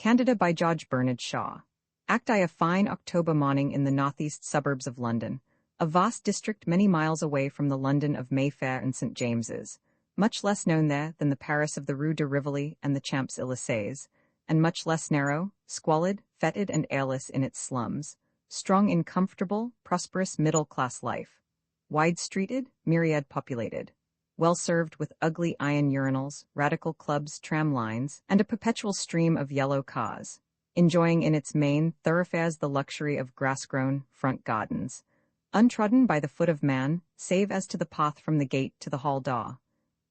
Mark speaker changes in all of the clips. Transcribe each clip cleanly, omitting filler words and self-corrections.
Speaker 1: Candida by George Bernard Shaw. Act I a fine October morning in the northeast suburbs of London, a vast district many miles away from the London of Mayfair and St. James's, much less known there than the Paris of the Rue de Rivoli and the Champs-Élysées, and much less narrow, squalid, fetid and airless in its slums, strong in comfortable, prosperous middle-class life, wide-streeted, myriad-populated, well-served with ugly iron urinals, radical clubs, tram lines, and a perpetual stream of yellow cars, enjoying in its main thoroughfares the luxury of grass-grown front gardens, untrodden by the foot of man, save as to the path from the gate to the hall door,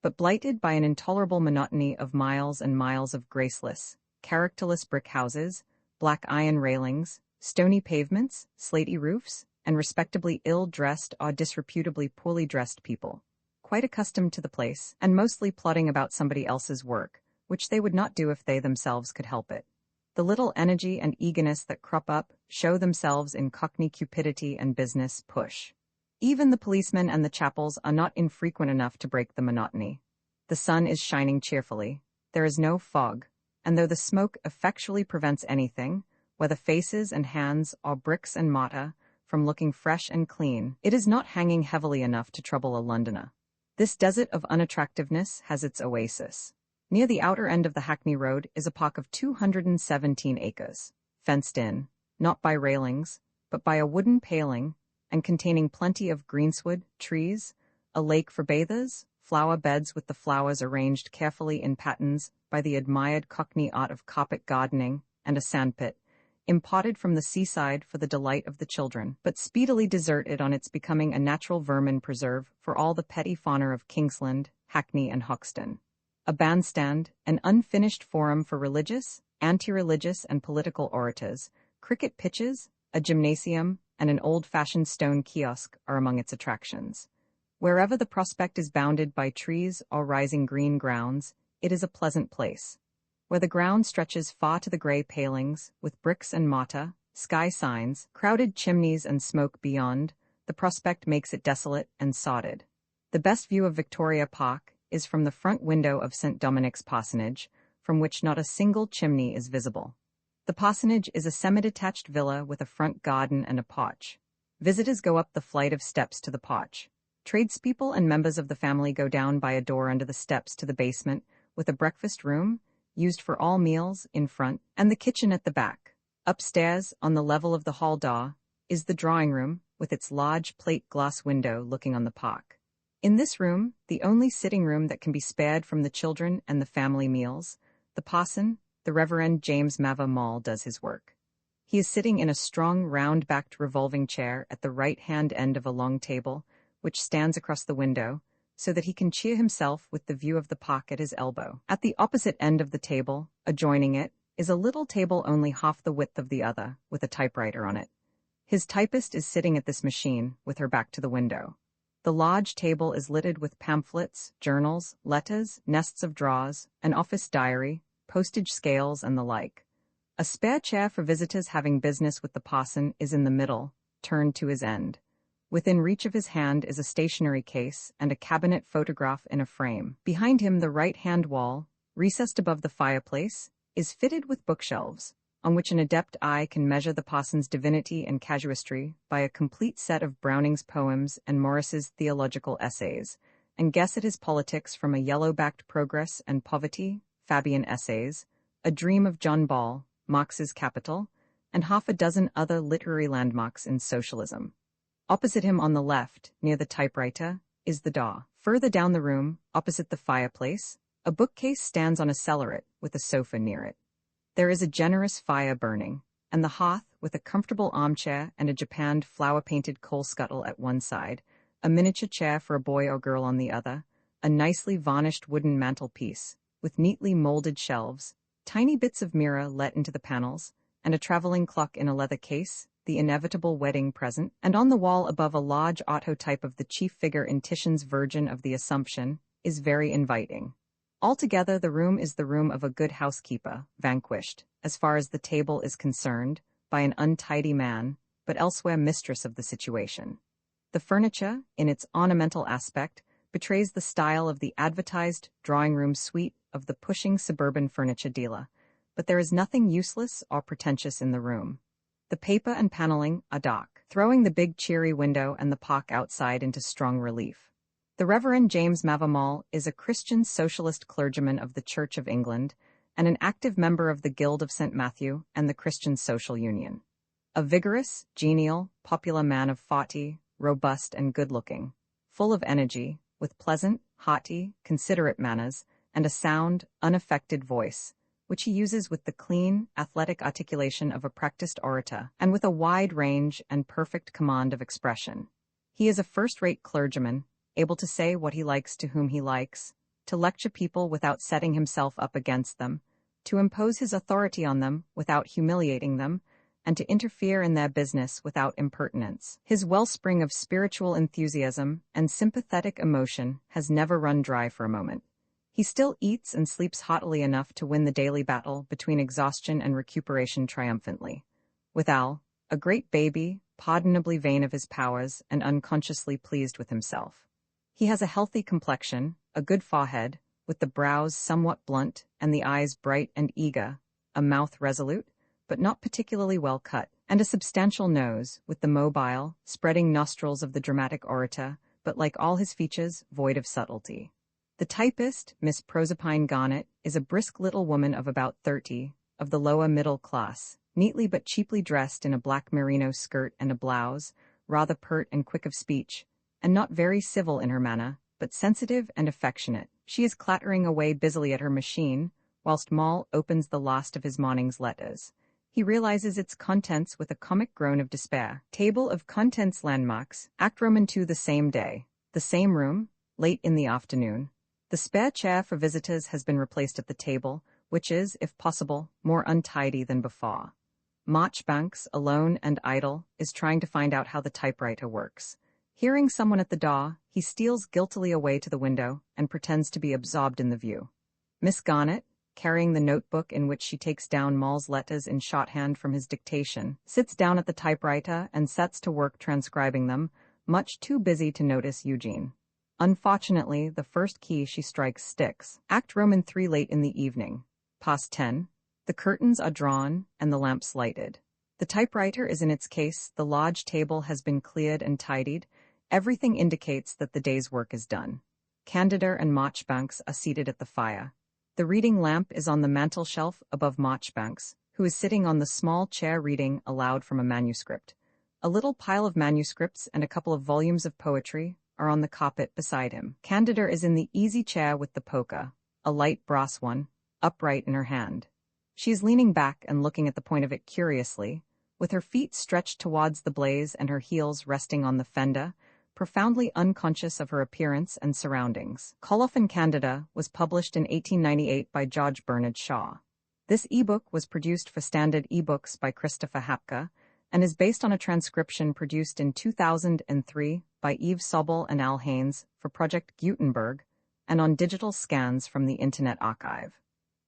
Speaker 1: but blighted by an intolerable monotony of miles and miles of graceless, characterless brick houses, black iron railings, stony pavements, slaty roofs, and respectably ill-dressed or disreputably poorly dressed people, quite accustomed to the place, and mostly plodding about somebody else's work, which they would not do if they themselves could help it. The little energy and eagerness that crop up show themselves in cockney cupidity and business push. Even the policemen and the chapels are not infrequent enough to break the monotony. The sun is shining cheerfully, there is no fog, and though the smoke effectually prevents anything, whether faces and hands or bricks and mortar, from looking fresh and clean, it is not hanging heavily enough to trouble a Londoner. This desert of unattractiveness has its oasis. Near the outer end of the Hackney Road is a park of 217 acres, fenced in, not by railings, but by a wooden paling, and containing plenty of greensward, trees, a lake for bathers, flower beds with the flowers arranged carefully in patterns by the admired Cockney art of carpet gardening, and a sandpit, imparted from the seaside for the delight of the children, but speedily deserted on its becoming a natural vermin preserve for all the petty fauna of Kingsland, Hackney, and Hoxton. A bandstand, an unfinished forum for religious, anti-religious, and political orators, cricket pitches, a gymnasium, and an old-fashioned stone kiosk are among its attractions. Wherever the prospect is bounded by trees or rising green grounds, it is a pleasant place. Where the ground stretches far to the grey palings, with bricks and mortar, sky signs, crowded chimneys and smoke beyond, the prospect makes it desolate and sodded. The best view of Victoria Park is from the front window of St. Dominic's parsonage, from which not a single chimney is visible. The parsonage is a semi-detached villa with a front garden and a porch. Visitors go up the flight of steps to the porch. Tradespeople and members of the family go down by a door under the steps to the basement, with a breakfast room, used for all meals, in front, and the kitchen at the back. Upstairs, on the level of the hall door, is the drawing room, with its large plate-glass window looking on the park. In this room, the only sitting room that can be spared from the children and the family meals, the parson, the Reverend James Mavor Mall, does his work. He is sitting in a strong, round-backed revolving chair at the right-hand end of a long table, which stands across the window, so that he can cheer himself with the view of the park at his elbow. At the opposite end of the table, adjoining it, is a little table only half the width of the other, with a typewriter on it. His typist is sitting at this machine, with her back to the window. The large table is littered with pamphlets, journals, letters, nests of drawers, an office diary, postage scales, and the like. A spare chair for visitors having business with the parson is in the middle, turned to his end. Within reach of his hand is a stationery case and a cabinet photograph in a frame. Behind him, the right-hand wall, recessed above the fireplace, is fitted with bookshelves, on which an adept eye can measure the parson's divinity and casuistry by a complete set of Browning's poems and Morris's theological essays, and guess at his politics from a yellow-backed Progress and Poverty, Fabian Essays, A Dream of John Ball, Marx's Capital, and half a dozen other literary landmarks in socialism. Opposite him on the left, near the typewriter, is the door. Further down the room, opposite the fireplace, a bookcase stands on a cellaret with a sofa near it. There is a generous fire burning, and the hearth, with a comfortable armchair and a japanned flower-painted coal scuttle at one side, a miniature chair for a boy or girl on the other, a nicely varnished wooden mantelpiece, with neatly molded shelves, tiny bits of mirror let into the panels, and a traveling clock in a leather case, the inevitable wedding present, and on the wall above a large autotype of the chief figure in Titian's Virgin of the Assumption, is very inviting. Altogether, the room is the room of a good housekeeper, vanquished, as far as the table is concerned, by an untidy man, but elsewhere mistress of the situation. The furniture, in its ornamental aspect, betrays the style of the advertised drawing-room suite of the pushing suburban furniture dealer, but there is nothing useless or pretentious in the room. The paper and paneling are dark, throwing the big cheery window and the park outside into strong relief. The Reverend James Mavamal is a Christian socialist clergyman of the Church of England and an active member of the Guild of St. Matthew and the Christian Social Union. A vigorous, genial, popular man of 40, robust and good-looking, full of energy, with pleasant, hearty, considerate manners, and a sound, unaffected voice, which he uses with the clean, athletic articulation of a practiced orator, and with a wide range and perfect command of expression. He is a first-rate clergyman, able to say what he likes to whom he likes, to lecture people without setting himself up against them, to impose his authority on them without humiliating them, and to interfere in their business without impertinence. His wellspring of spiritual enthusiasm and sympathetic emotion has never run dry for a moment. He still eats and sleeps heartily enough to win the daily battle between exhaustion and recuperation triumphantly. With Al, a great baby, pardonably vain of his powers and unconsciously pleased with himself. He has a healthy complexion, a good forehead, with the brows somewhat blunt and the eyes bright and eager, a mouth resolute, but not particularly well cut, and a substantial nose, with the mobile, spreading nostrils of the dramatic orator, but like all his features, void of subtlety. The typist, Miss Proserpine Garnet, is a brisk little woman of about 30, of the lower middle class, neatly but cheaply dressed in a black merino skirt and a blouse, rather pert and quick of speech, and not very civil in her manner, but sensitive and affectionate. She is clattering away busily at her machine, whilst Moll opens the last of his morning's letters. He realizes its contents with a comic groan of despair. Table of contents landmarks, Act Roman 2 the same day. The same room, late in the afternoon. The spare chair for visitors has been replaced at the table, which is, if possible, more untidy than before. Marchbanks, alone and idle, is trying to find out how the typewriter works. Hearing someone at the door, he steals guiltily away to the window and pretends to be absorbed in the view. Miss Garnet, carrying the notebook in which she takes down Moll's letters in shorthand from his dictation, sits down at the typewriter and sets to work transcribing them, much too busy to notice Eugene. Unfortunately, the first key she strikes sticks. Act Roman 3 late in the evening. Past 10. The curtains are drawn and the lamps lighted. The typewriter is in its case, the large table has been cleared and tidied. Everything indicates that the day's work is done. Candida and Marchbanks are seated at the fire. The reading lamp is on the mantel shelf above Marchbanks, who is sitting on the small chair reading aloud from a manuscript. A little pile of manuscripts and a couple of volumes of poetry are on the carpet beside him. Candida is in the easy chair with the polka, a light brass one, upright in her hand. She is leaning back and looking at the point of it curiously, with her feet stretched towards the blaze and her heels resting on the fender, profoundly unconscious of her appearance and surroundings. Coloff and Candida was published in 1898 by George Bernard Shaw. This ebook was produced for Standard eBooks by Christopher Hapka and is based on a transcription produced in 2003 by Eve Sobel and Al Haynes for Project Gutenberg and on digital scans from the Internet Archive.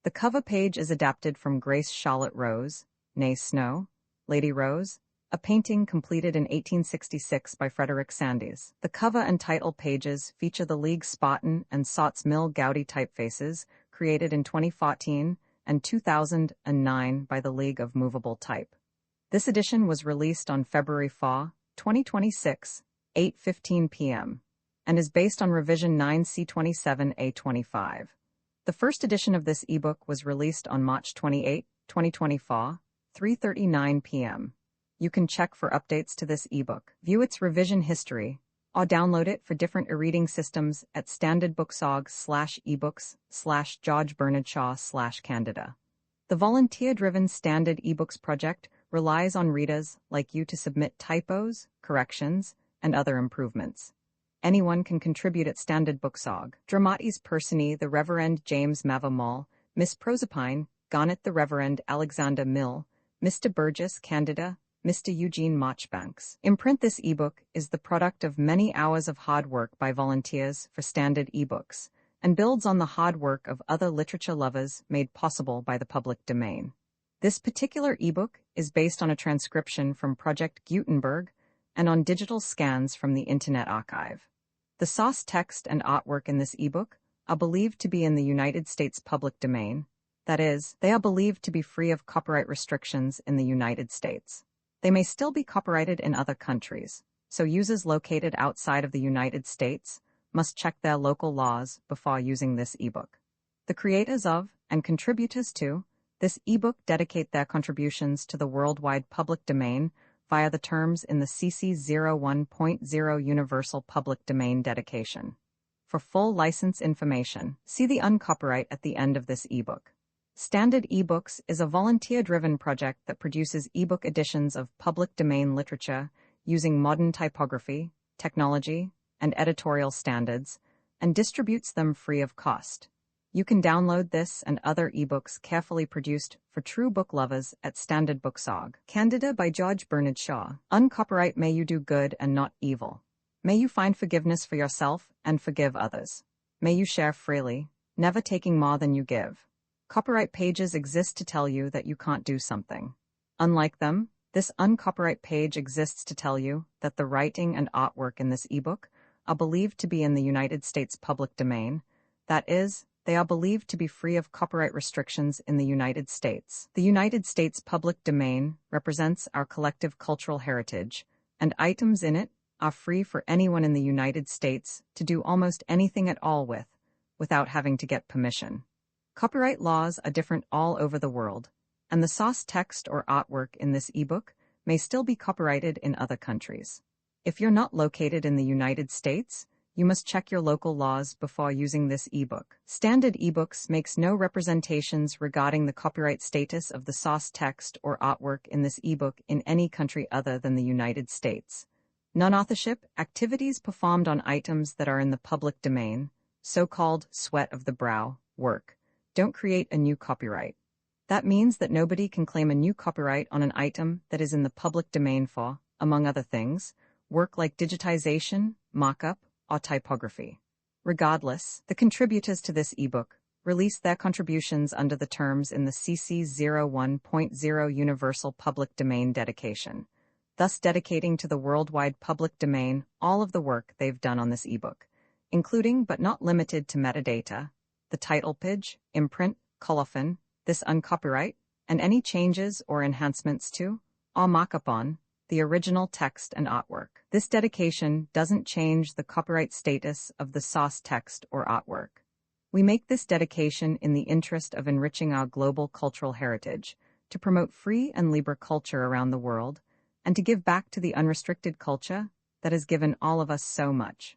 Speaker 1: The cover page is adapted from Grace Charlotte Rose, née Snow, Lady Rose, a painting completed in 1866 by Frederick Sandys. The cover and title pages feature the League Spaten and Sots Mill Gaudi typefaces created in 2014 and 2009 by the League of Movable Type. This edition was released on February 4, 2026, 8:15 p.m., and is based on revision 9C27A25. The first edition of this ebook was released on March 28, 2024, 3:39 p.m. You can check for updates to this ebook, view its revision history, or download it for different e-reading systems at standardbooksorg/ebooks/GeorgeBernardShaw/Candida. The volunteer-driven Standard eBooks project relies on readers like you to submit typos, corrections, and other improvements. Anyone can contribute at Standard Booksorg. Dramatis Personae the Reverend James Mavamal, Miss Proserpine, Garnet the Reverend Alexander Mill, Mr. Burgess Candida, Mr. Eugene Marchbanks. Imprint this ebook is the product of many hours of hard work by volunteers for Standard eBooks and builds on the hard work of other literature lovers made possible by the public domain. This particular ebook is based on a transcription from Project Gutenberg and on digital scans from the Internet Archive. The source text and artwork in this ebook are believed to be in the United States public domain, That is, they are believed to be free of copyright restrictions in the United States. They may still be copyrighted in other countries, so users located outside of the United States must check their local laws before using this ebook. The creators of, and contributors to, this ebook dedicate their contributions to the worldwide public domain via the terms in the CC 01.0 Universal Public Domain Dedication. For full license information, see the uncopyright at the end of this ebook. Standard eBooks is a volunteer-driven project that produces ebook editions of public domain literature using modern typography, technology, and editorial standards, and distributes them free of cost. You can download this and other ebooks carefully produced for true book lovers at Standard Books.org. Candida by George Bernard Shaw. Uncopyright. May you do good and not evil. May you find forgiveness for yourself and forgive others. May you share freely, never taking more than you give. Copyright pages exist to tell you that you can't do something. Unlike them, this uncopyright page exists to tell you that the writing and artwork in this ebook are believed to be in the United States public domain. That is, they are believed to be free of copyright restrictions in the United States. The United States public domain represents our collective cultural heritage, and items in it are free for anyone in the United States to do almost anything at all with, without having to get permission. Copyright laws are different all over the world, and the source text or artwork in this ebook may still be copyrighted in other countries. If you're not located in the United States, you must check your local laws before using this ebook. Standard ebooks makes no representations regarding the copyright status of the source text or artwork in this ebook in any country other than the United States. Non-authorship activities performed on items that are in the public domain, so-called sweat of the brow, work, don't create a new copyright. That means that nobody can claim a new copyright on an item that is in the public domain for, among other things, work like digitization, mock-up, or typography. Regardless, the contributors to this ebook release their contributions under the terms in the CC 01.0 Universal Public Domain Dedication, thus dedicating to the worldwide public domain all of the work they've done on this ebook, including but not limited to metadata, the title page, imprint, colophon, this uncopyright, and any changes or enhancements to, or mock-up on, the original text and artwork. This dedication doesn't change the copyright status of the source text or artwork. We make this dedication in the interest of enriching our global cultural heritage, to promote free and libre culture around the world, and to give back to the unrestricted culture that has given all of us so much.